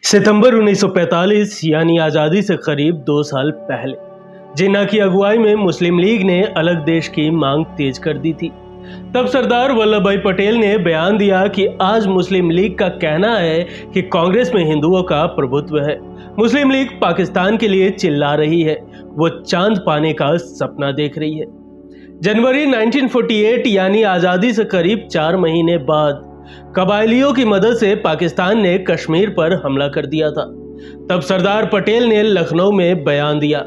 सितंबर 1945 यानी आज़ादी से करीब 2 साल पहले जिन्ना की अगुवाई में मुस्लिम लीग ने अलग देश की मांग तेज कर दी थी। तब सरदार वल्लभ भाई पटेल ने बयान दिया कि आज मुस्लिम लीग का कहना है कि कांग्रेस में हिंदुओं का प्रभुत्व है। मुस्लिम लीग पाकिस्तान के लिए चिल्ला रही है, वो चांद पाने का सपना देख रही है। जनवरी 1948 यानी आज़ादी से करीब 4 महीने बाद कबायलियों की मदद से पाकिस्तान ने कश्मीर पर हमला कर दिया था। तब सरदार पटेल ने लखनऊ में बयान दिया,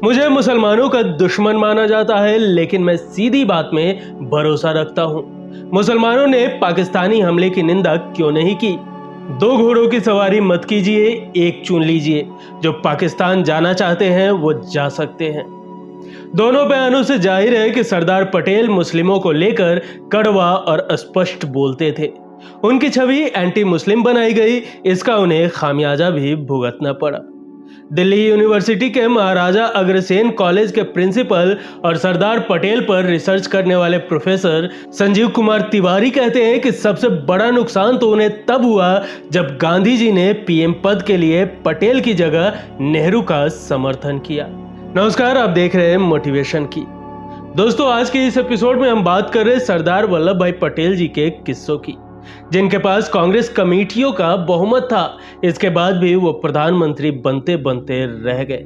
मुझे मुसलमानों का दुश्मन माना जाता है, लेकिन मैं सीधी बात में भरोसा रखता हूँ। मुसलमानों ने पाकिस्तानी हमले की निंदा क्यों नहीं की? 2 घोड़ों की सवारी मत कीजिए, एक चुन लीजिए। जो पाकिस्तान जाना चाहते हैं वो जा सकते हैं। दोनों बयानों से जाहिर है कि सरदार पटेल मुस्लिमों को लेकर कड़वा और अस्पष्ट बोलते थे। उनकी छवि एंटी मुस्लिम बनाई गई, इसका उन्हें खामियाजा भी भुगतना पड़ा। दिल्ली यूनिवर्सिटी के महाराजा अग्रसेन कॉलेज के प्रिंसिपल और सरदार पटेल पर रिसर्च करने वाले प्रोफेसर संजीव कुमार तिवारी कहते हैं कि सबसे बड़ा नुकसान तो उन्हें तब हुआ जब गांधी जी ने पीएम पद के लिए पटेल की जगह नेहरू का समर्थन किया। नमस्कार, आप देख रहे हैं मोटिवेशन की। दोस्तों, आज के इस एपिसोड में हम बात कर रहे हैं सरदार वल्लभ भाई पटेल जी के किस्सों की, जिनके पास कांग्रेस कमेटियों का बहुमत था। इसके बाद भी वो प्रधानमंत्री बनते बनते रह गए।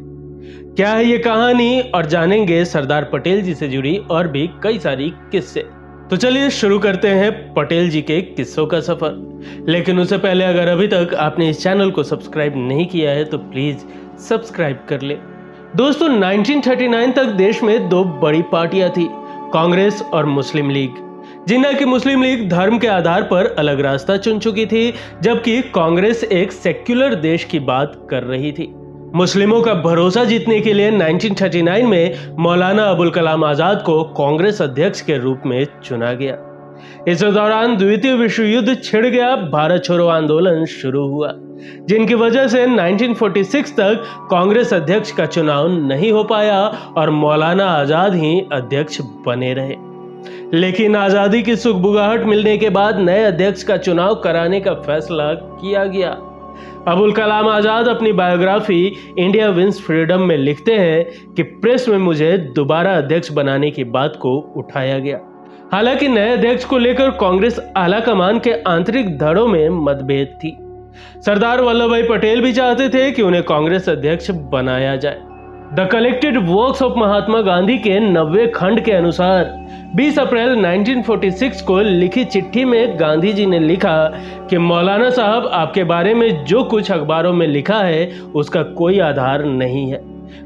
क्या है ये कहानी, और जानेंगे सरदार पटेल जी से जुड़ी और भी कई सारी किस्से। तो चलिए शुरू करते हैं पटेल जी के किस्सों का सफर। लेकिन उससे पहले अगर अभी तक आपने इस चैनल को सब्सक्राइब नहीं किया है तो प्लीज सब्सक्राइब कर ले। दोस्तों, 1939 तक देश में 2 बड़ी पार्टियां थी, कांग्रेस और मुस्लिम लीग। जिन्ना की मुस्लिम लीग धर्म के आधार पर अलग रास्ता चुन चुकी थी, जबकि कांग्रेस एक सेक्युलर देश की बात कर रही थी। मुस्लिमों का भरोसा जीतने के लिए 1939 में मौलाना अबुल कलाम आजाद को कांग्रेस अध्यक्ष के रूप में चुना गया। इस दौरान द्वितीय विश्व युद्ध छिड़ गया, भारत छोड़ो आंदोलन शुरू हुआ, जिनकी वजह से 1946 तक कांग्रेस अध्यक्ष का चुनाव नहीं हो पाया और मौलाना आजाद ही अध्यक्ष बने रहे। लेकिन आजादी की सुगबुगाहट मिलने के बाद नए अध्यक्ष का चुनाव कराने का फैसला किया गया। अबुल कलाम आजाद अपनी बायोग्राफी इंडिया विंस फ्रीडम में लिखते हैं कि प्रेस में मुझे दोबारा अध्यक्ष बनाने की बात को उठाया गया। हालांकि नए अध्यक्ष को लेकर कांग्रेस आला कमान के आंतरिक धड़ों में मतभेद थी। सरदार वल्लभ भाई पटेल भी चाहते थे कि उन्हें कांग्रेस अध्यक्ष बनाया जाए। The collected works of Mahatma Gandhi के 90वें खंड के अनुसार 20 अप्रैल 1946 को लिखी चिट्ठी में गांधी जी ने लिखा कि मौलाना साहब, आपके बारे में जो कुछ अखबारों में लिखा है उसका कोई आधार नहीं है।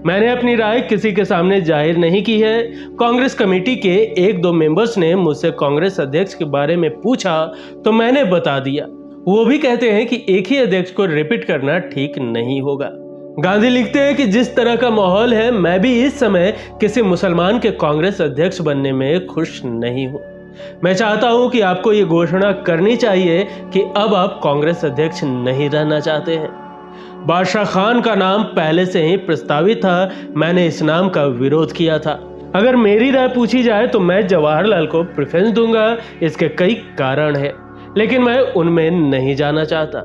मैंने अपनी राय किसी के सामने जाहिर नहीं की है। कांग्रेस कमेटी के 1-2 मेंबर्स ने मुझसे कांग्रेस अध्यक्ष के बारे में पूछा तो मैंने बता दिया। वो भी कहते हैं कि एक ही अध्यक्ष को रिपीट करना ठीक नहीं होगा। गांधी लिखते हैं कि जिस तरह का माहौल है, मैं भी इस समय किसी मुसलमान के कांग्रेस अध्यक्ष बनने में खुश नहीं हूं। मैं चाहता हूं कि आपको ये घोषणा करनी चाहिए कि अब आप कांग्रेस अध्यक्ष नहीं रहना चाहते हैं। बादशाह खान का नाम पहले से ही प्रस्तावित था, मैंने इस नाम का विरोध किया था। अगर मेरी राय पूछी जाए तो मैं जवाहरलाल को प्रेफरेंस दूंगा। इसके कई कारण हैं, लेकिन मैं उनमें नहीं जाना चाहता।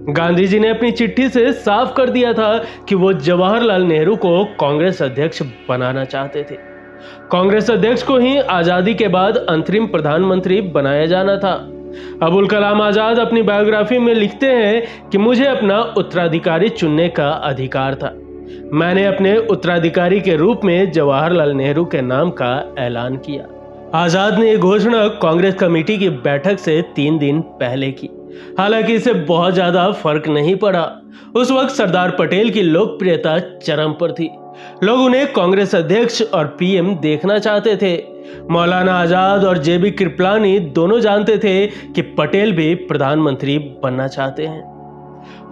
गांधी जी ने अपनी चिट्ठी से साफ कर दिया था कि वो जवाहरलाल नेहरू को कांग्रेस अध्यक्ष बनाना चाहते थे। कांग्रेस अध्यक्ष को ही आजादी के बाद अंतरिम प्रधानमंत्री बनाया जाना था। अबुल कलाम आजाद अपनी बायोग्राफी में लिखते हैं कि मुझे अपना उत्तराधिकारी चुनने का अधिकार था। मैंने अपने उत्तराधिकारी के रूप में जवाहरलाल नेहरू के नाम का ऐलान किया। आजाद ने यह घोषणा कांग्रेस कमेटी की बैठक से 3 दिन पहले की। हालांकि इससे बहुत ज्यादा फर्क नहीं पड़ा। उस वक्त सरदार पटेल की लोकप्रियता चरम पर थी। लोग उन्हें कांग्रेस अध्यक्ष और पीएम देखना चाहते थे। मौलाना आजाद और जेबी कृपलानी दोनों जानते थे कि पटेल भी प्रधानमंत्री बनना चाहते हैं।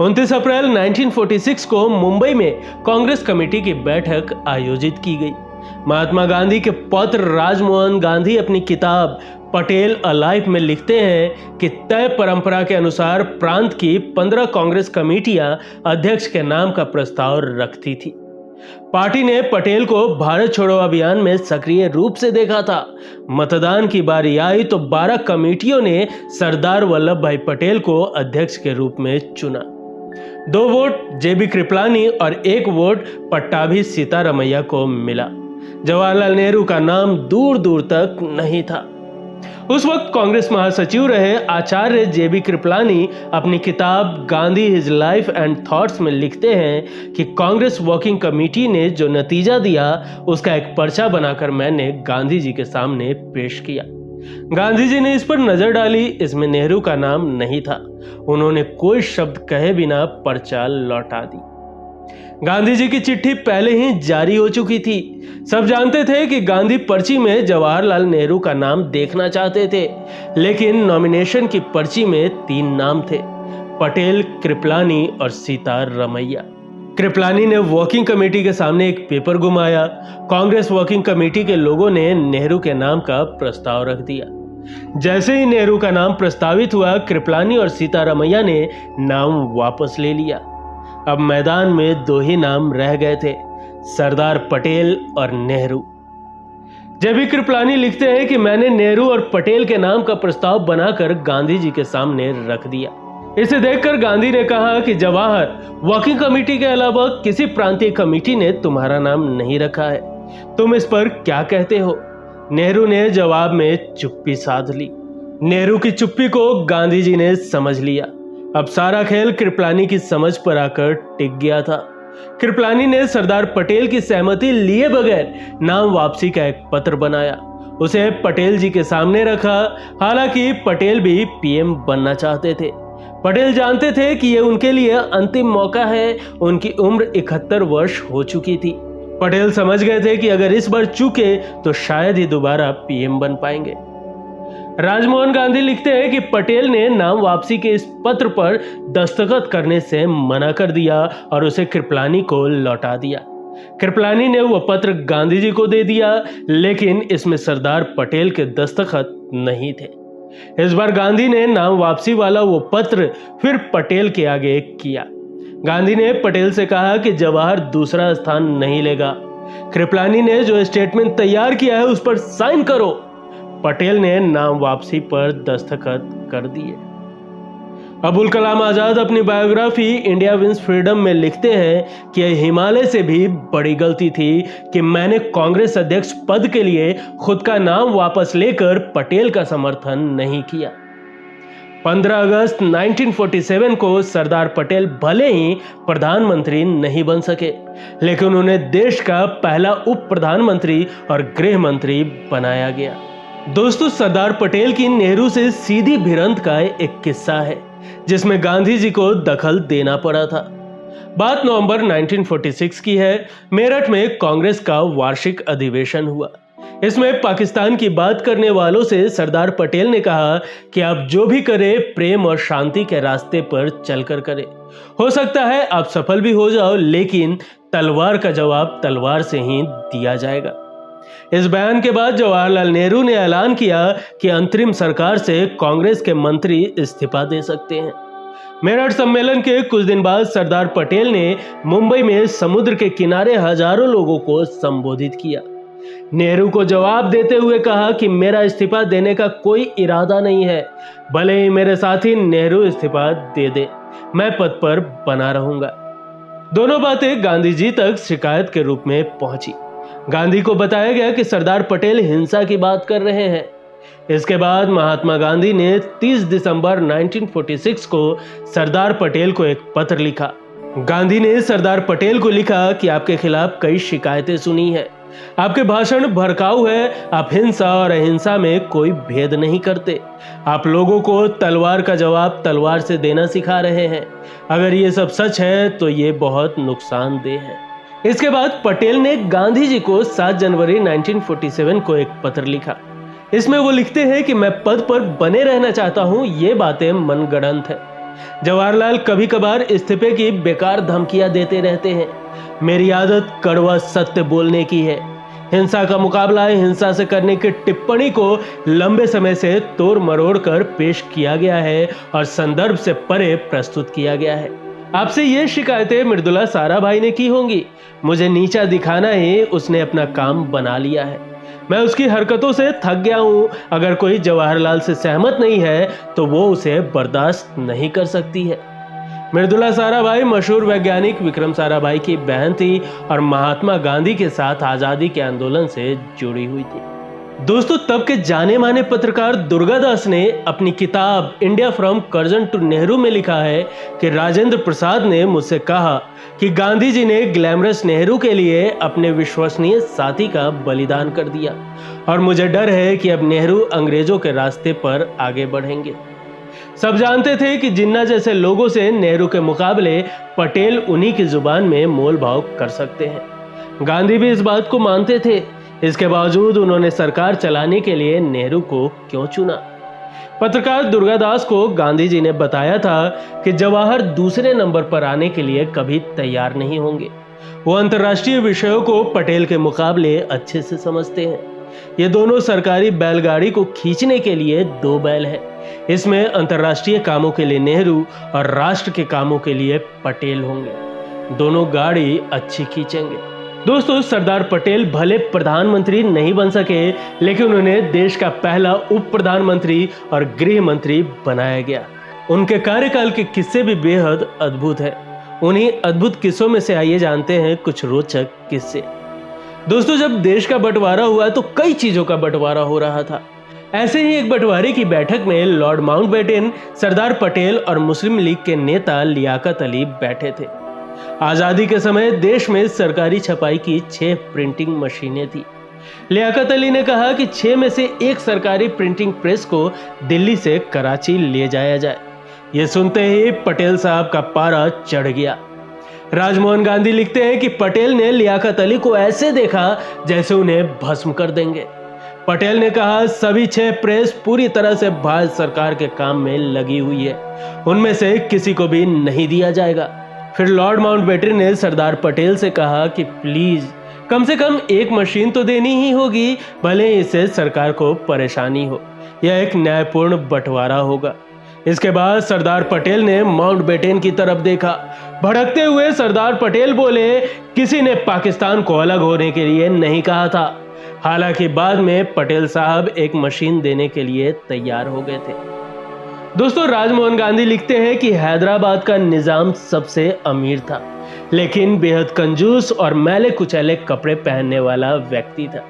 29 अप्रैल 1946 को मुंबई में कांग्रेस कमेटी की बैठक आयोजित की गई। महात्मा गांधी के पौत्र राजमोहन गांधी अपनी किताब पटेल अ लाइफ में लिखते हैं कि तय परंपरा के अनुसार प्रांत की 15 कांग्रेस कमेटियां अध्यक्ष के नाम का प्रस्ताव रखती थी। पार्टी ने पटेल को भारत छोड़ो अभियान में सक्रिय रूप से देखा था। मतदान की बारी आई तो 12 कमेटियों ने सरदार वल्लभ भाई पटेल को अध्यक्ष के रूप में चुना। 2 वोट जेबी कृपलानी और 1 वोट पट्टाभी सीतारमैया को मिला। जवाहरलाल नेहरू का नाम दूर दूर तक नहीं था। उस वक्त कांग्रेस महासचिव रहे आचार्य जेबी कृपलानी अपनी किताब Gandhi his life and thoughts में लिखते हैं कि कांग्रेस वर्किंग कमेटी ने जो नतीजा दिया उसका एक पर्चा बनाकर मैंने गांधी जी के सामने पेश किया। गांधी जी ने इस पर नजर डाली, इसमें नेहरू का नाम नहीं था। उन्होंने कोई शब्द कहे बिना पर्चा लौटा दी। गांधी जी की चिट्ठी पहले ही जारी हो चुकी थी। सब जानते थे कि गांधी पर्ची में जवाहरलाल नेहरू का नाम देखना चाहते थे, लेकिन नॉमिनेशन की पर्ची में 3 नाम थे, पटेल, कृपलानी और सीतारमैया। कृपलानी ने वर्किंग कमेटी के सामने एक पेपर घुमाया। कांग्रेस वर्किंग कमेटी के लोगों ने नेहरू के नाम का प्रस्ताव रख दिया। जैसे ही नेहरू का नाम प्रस्तावित हुआ, कृपलानी और सीतारमैया ने नाम वापस ले लिया। अब मैदान में 2 ही नाम रह गए थे, सरदार पटेल और नेहरू। जेबी कृपलानी लिखते हैं कि मैंने नेहरू और पटेल के नाम का प्रस्ताव बनाकर गांधी जी के सामने रख दिया। इसे देखकर गांधी ने कहा कि जवाहर, वर्किंग कमेटी के अलावा किसी प्रांतीय कमेटी ने तुम्हारा नाम नहीं रखा है, तुम इस पर क्या कहते हो? नेहरू ने जवाब में चुप्पी साध ली। नेहरू की चुप्पी को गांधी जी ने समझ लिया। अब सारा खेल कृपलानी की समझ पर आकर टिक गया था। कृपलानी ने सरदार पटेल की सहमति लिए बगैर नाम वापसी का एक पत्र बनाया, उसे पटेल जी के सामने रखा। हालांकि पटेल भी पीएम बनना चाहते थे। पटेल जानते थे कि यह उनके लिए अंतिम मौका है। उनकी उम्र 71 वर्ष हो चुकी थी। पटेल समझ गए थे कि अगर इस बार चूके तो शायद ही दोबारा पीएम बन पाएंगे। राजमोहन गांधी लिखते हैं कि पटेल ने नाम वापसी के इस पत्र पर दस्तखत करने से मना कर दिया और उसे कृपलानी को लौटा दिया। कृपलानी ने वह पत्र गांधी जी को दे दिया, लेकिन इसमें सरदार पटेल के दस्तखत नहीं थे। इस बार गांधी ने नाम वापसी वाला वो पत्र फिर पटेल के आगे किया। गांधी ने पटेल से कहा कि जवाहर दूसरा स्थान नहीं लेगा। कृपलानी ने जो स्टेटमेंट तैयार किया है उस पर साइन करो। पटेल ने नाम वापसी पर दस्तखत कर दिए। अबुल कलाम आजाद अपनी बायोग्राफी इंडिया विंस फ्रीडम में लिखते हैं कि यह हिमालय से भी बड़ी गलती थी कि मैंने कांग्रेस अध्यक्ष पद के लिए खुद का नाम वापस लेकर पटेल का समर्थन नहीं किया। 15 अगस्त 1947 को सरदार पटेल भले ही प्रधानमंत्री नहीं बन सके, लेकिन उन्हें देश का पहला उप प्रधानमंत्री और गृह मंत्री बनाया गया। दोस्तों, सरदार पटेल की नेहरू से सीधी भिड़ंत का एक किस्सा है जिसमें गांधी जी को दखल देना पड़ा था। बात नवंबर 1946 की है। मेरठ में कांग्रेस का वार्षिक अधिवेशन हुआ। इसमें पाकिस्तान की बात करने वालों से सरदार पटेल ने कहा कि आप जो भी करें प्रेम और शांति के रास्ते पर चलकर करें। हो सकता है आप सफल भी हो जाओ, लेकिन तलवार का जवाब तलवार से ही दिया जाएगा। इस बयान के बाद जवाहरलाल नेहरू ने ऐलान किया कि अंतरिम सरकार से कांग्रेस के मंत्री इस्तीफा दे सकते हैं। मेरठ सम्मेलन के कुछ दिन बाद सरदार पटेल ने मुंबई में समुद्र के किनारे हजारों लोगों को संबोधित किया। नेहरू को जवाब देते हुए कहा कि मेरा इस्तीफा देने का कोई इरादा नहीं है, भले ही मेरे साथी नेहरू इस्तीफा दे दे, मैं पद पर बना रहूंगा। दोनों बातें गांधी जी तक शिकायत के रूप में पहुंची। गांधी को बताया गया कि सरदार पटेल हिंसा की बात कर रहे हैं। इसके बाद महात्मा गांधी ने 30 दिसंबर 1946 को सरदार पटेल को एक पत्र लिखा। गांधी ने सरदार पटेल को लिखा कि आपके खिलाफ कई शिकायतें सुनी है, आपके भाषण भड़काऊ है, आप हिंसा और अहिंसा में कोई भेद नहीं करते, आप लोगों को तलवार का जवाब तलवार से देना सिखा रहे हैं। अगर ये सब सच है तो ये बहुत नुकसानदेह है। इसके बाद पटेल ने गांधी जी को 7 जनवरी 1947 को एक पत्र लिखा। इसमें वो लिखते हैं कि मैं पद पर बने रहना चाहता हूं, ये बातें मनगढ़ंत है। जवाहरलाल कभी कभार इस्तीफे की बेकार धमकियां देते रहते हैं। मेरी आदत कड़वा सत्य बोलने की है। हिंसा का मुकाबला हिंसा से करने की टिप्पणी को लंबे समय से तोड़ मरोड़ कर पेश किया गया है और संदर्भ से परे प्रस्तुत किया गया है। आपसे ये शिकायतें मृदुला साराभाई ने की होंगी। मुझे नीचा दिखाना ही उसने अपना काम बना लिया है। मैं उसकी हरकतों से थक गया हूं। अगर कोई जवाहरलाल से सहमत नहीं है तो वो उसे बर्दाश्त नहीं कर सकती है। मृदुला साराभाई मशहूर वैज्ञानिक विक्रम साराभाई की बहन थी और महात्मा गांधी के साथ आजादी के आंदोलन से जुड़ी हुई थी। दोस्तों, तब के जाने माने पत्रकार दुर्गादास ने अपनी किताब India from Curzon to Nehru में लिखा है कि राजेंद्र प्रसाद ने मुझसे कहा कि गांधी जी ने ग्लैमरस नेहरू के लिए अपने विश्वसनीय साथी का बलिदान कर दिया और मुझे डर है कि अब नेहरू अंग्रेजों के रास्ते पर आगे बढ़ेंगे। सब जानते थे कि जिन्ना जैसे लोगों से नेहरू के मुकाबले पटेल उन्हीं की जुबान में मोल भाव कर सकते हैं। गांधी भी इस बात को मानते थे। इसके बावजूद उन्होंने सरकार चलाने के लिए नेहरू को क्यों चुना? पत्रकार दुर्गादास को गांधी जी ने बताया था कि जवाहर दूसरे नंबर पर आने के लिए कभी तैयार नहीं होंगे। वो अंतर्राष्ट्रीय विषयों को पटेल के मुकाबले अच्छे से समझते हैं। ये दोनों सरकारी बैलगाड़ी को खींचने के लिए दो बैल हैं। इसमें अंतर्राष्ट्रीय कामों के लिए नेहरू और राष्ट्र के कामों के लिए पटेल होंगे। दोनों गाड़ी अच्छी खींचेंगे। दोस्तों, सरदार पटेल भले प्रधानमंत्री नहीं बन सके, लेकिन उन्हें देश का पहला उप प्रधानमंत्री और गृह मंत्री बनाया गया। उनके कार्यकाल के किस्से भी बेहद अद्भुत है। उन्हीं अद्भुत किस्सों में से आइए जानते हैं कुछ रोचक किस्से। दोस्तों, जब देश का बंटवारा हुआ तो कई चीजों का बंटवारा हो रहा था। ऐसे ही एक बंटवारे की बैठक में लॉर्ड माउंटबेटन, सरदार पटेल और मुस्लिम लीग के नेता लियाकत अली बैठे थे। आजादी के समय देश में सरकारी छपाई की 6 प्रिंटिंग मशीनें थी। लियाकत अली ने कहा कि 6 में से एक सरकारी प्रिंटिंग प्रेस को दिल्ली से कराची ले जाया जाए। यह सुनते ही पटेल साहब का पारा चढ़ गया। राजमोहन गांधी लिखते हैं कि पटेल ने लियाकत अली को ऐसे देखा जैसे उन्हें भस्म कर देंगे। पटेल ने कहा, सभी 6 प्रेस पूरी तरह से भारत सरकार के काम में लगी हुई है, उनमें से किसी को भी नहीं दिया जाएगा। फिर लॉर्ड माउंटबेटन ने सरदार पटेल से कहा कि प्लीज कम से कम एक मशीन तो देनी ही होगी, भले इससे सरकार को परेशानी हो। यह एक न्यायपूर्ण बंटवारा होगा। इसके बाद सरदार पटेल ने माउंटबेटन की तरफ देखा। भड़कते हुए सरदार पटेल बोले, किसी ने पाकिस्तान को अलग होने के लिए नहीं कहा था। हालांकि बाद में पटेल साहब एक मशीन देने के लिए तैयार हो गए थे। दोस्तों, राजमोहन गांधी लिखते हैं कि हैदराबाद का निजाम सबसे अमीर था, लेकिन बेहद कंजूस और मैले कुचैले कपड़े पहनने वाला व्यक्ति था।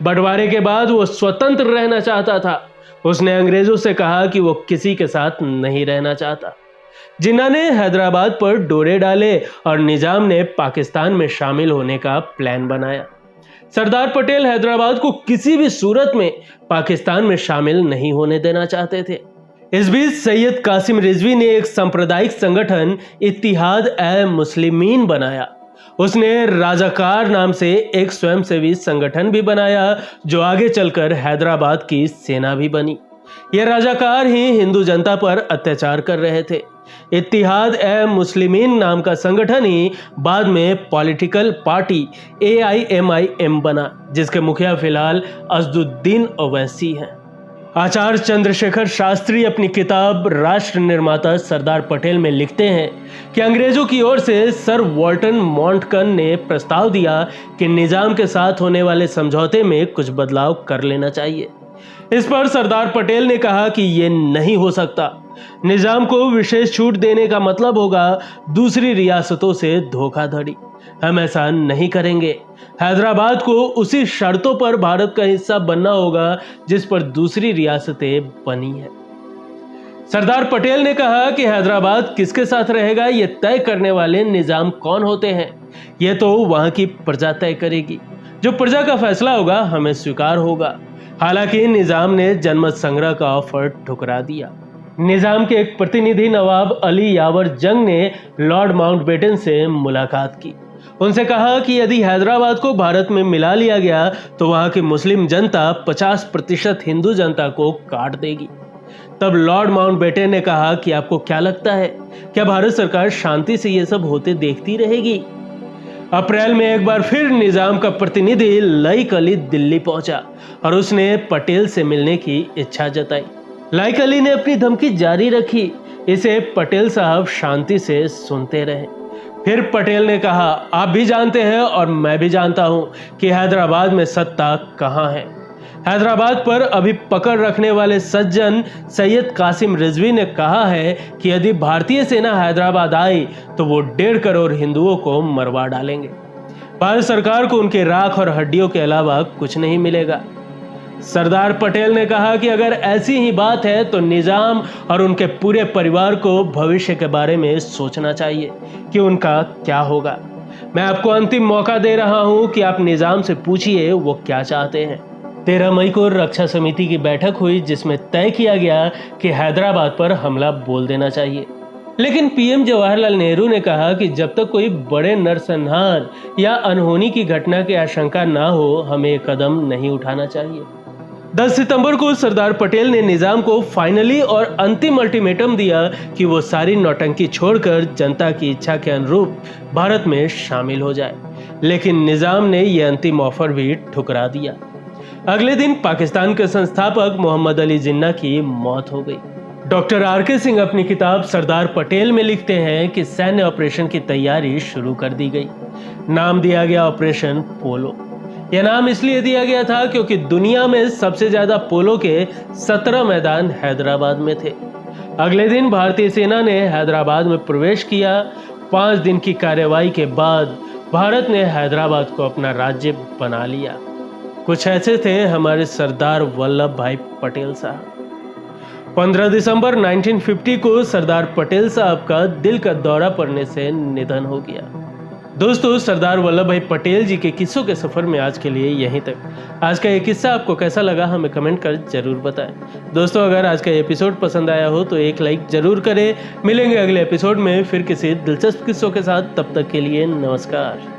बंटवारे के बाद वो स्वतंत्र रहना चाहता था। उसने अंग्रेजों से कहा कि वो किसी के साथ नहीं रहना चाहता। जिन्ना ने हैदराबाद पर डोरे डाले और निजाम ने पाकिस्तान में शामिल होने का प्लान बनाया। सरदार पटेल हैदराबाद को किसी भी सूरत में पाकिस्तान में शामिल नहीं होने देना चाहते थे। इस बीच सैयद कासिम रिजवी ने एक सांप्रदायिक संगठन इत्तिहाद-ए-मुस्लिमीन बनाया। उसने राजाकार नाम से एक स्वयंसेवी संगठन भी बनाया, जो आगे चलकर हैदराबाद की सेना भी बनी। ये राजाकार ही हिंदू जनता पर अत्याचार कर रहे थे। इत्तिहाद-ए-मुस्लिमीन नाम का संगठन ही बाद में पॉलिटिकल पार्टी AIMIM बना, जिसके मुखिया फिलहाल असदुद्दीन ओवैसी हैं। आचार्य चंद्रशेखर शास्त्री अपनी किताब राष्ट्र निर्माता सरदार पटेल में लिखते हैं कि अंग्रेजों की ओर से सर वॉल्टन माउंटबेटन ने प्रस्ताव दिया कि निजाम के साथ होने वाले समझौते में कुछ बदलाव कर लेना चाहिए। इस पर सरदार पटेल ने कहा कि यह नहीं हो सकता। निजाम को विशेष छूट देने का मतलब होगा दूसरी रियासतों से धोखाधड़ी। हम ऐसा नहीं करेंगे। हैदराबाद को उसी शर्तों पर भारत का हिस्सा बनना होगा जिस पर दूसरी रियासतें बनी हैं। सरदार पटेल ने कहा कि हैदराबाद किसके साथ रहेगा ये तय करने वाले निजाम कौन होते हैं, यह तो वहां की प्रजा तय करेगी। जो प्रजा का फैसला होगा हमें स्वीकार होगा। हालांकि निजाम ने जनमत संग्रह का ऑफर ठुकरा दिया। निजाम के एक प्रतिनिधि नवाब अली यावर जंग ने लॉर्ड माउंटबेटन से मुलाकात की। उनसे कहा कि यदि हैदराबाद को भारत में मिला लिया गया तो वहां की मुस्लिम जनता 50% हिंदू जनता को काट देगी। तब लॉर्ड माउंटबेटन ने कहा कि आपको क्या लगता है, क्या भारत सरकार शांति से ये सब होते देखती रहेगी? अप्रैल में एक बार फिर निजाम का प्रतिनिधि लाइक अली दिल्ली पहुंचा और उसने पटेल से मिलने की इच्छा जताई। लाइक अली ने अपनी धमकी जारी रखी। इसे पटेल साहब शांति से सुनते रहे। फिर पटेल ने कहा, आप भी जानते हैं और मैं भी जानता हूं कि हैदराबाद में सत्ता कहां है। हैदराबाद पर अभी पकड़ रखने वाले सज्जन सैयद कासिम रिजवी ने कहा है कि यदि भारतीय सेना हैदराबाद आई तो वो 1.5 करोड़ हिंदुओं को मरवा डालेंगे। भारत सरकार को उनके राख और हड्डियों के अलावा कुछ नहीं मिलेगा। सरदार पटेल ने कहा कि अगर ऐसी ही बात है तो निजाम और उनके पूरे परिवार को भविष्य के बारे में सोचना चाहिए कि उनका क्या होगा। मैं आपको अंतिम मौका दे रहा हूं कि आप निजाम से पूछिए वो क्या चाहते हैं। 13 मई को रक्षा समिति की बैठक हुई जिसमें तय किया गया कि हैदराबाद पर हमला बोल देना चाहिए, लेकिन पीएम जवाहरलाल नेहरू ने कहा कि जब तक कोई बड़े नरसंहार या अनहोनी की घटना की आशंका ना हो हमें कदम नहीं उठाना चाहिए। 10 सितंबर को सरदार पटेल ने निजाम को फाइनली और अंतिम अल्टीमेटम दिया कि वो सारी नौटंकी छोड़कर जनता की इच्छा के अनुरूप भारत में शामिल हो जाए, लेकिन निजाम ने यह अंतिम ऑफर भी ठुकरा दिया। अगले दिन पाकिस्तान के संस्थापक मोहम्मद अली जिन्ना की मौत हो गई। Doctor R K. सिंह अपनी किताब सरदार पटेल में लिखते हैं कि सैन्य ऑपरेशन की तैयारी शुरू कर दी गई। नाम दिया गया ऑपरेशन पोलो। यह नाम इसलिए दिया गया था क्योंकि दुनिया में सबसे ज्यादा पोलो के 17 मैदान हैदराबाद में थे। अगले दिन भारतीय सेना ने हैदराबाद में प्रवेश किया। 5 दिन की कार्रवाई के बाद भारत ने हैदराबाद को अपना राज्य बना लिया। कुछ ऐसे थे हमारे सरदार वल्लभ भाई पटेल साहब। 15 दिसंबर 1950 को सरदार पटेल साहब का दिल का दौरा पड़ने से निधन हो गया। दोस्तों, सरदार वल्लभ भाई पटेल जी के किस्सों के सफर में आज के लिए यहीं तक। आज का ये किस्सा आपको कैसा लगा हमें कमेंट कर जरूर बताएं। दोस्तों, अगर आज का एपिसोड पसंद आया हो तो एक लाइक जरूर करें। मिलेंगे अगले एपिसोड में फिर किसी दिलचस्प किस्सों के साथ। तब तक के लिए नमस्कार।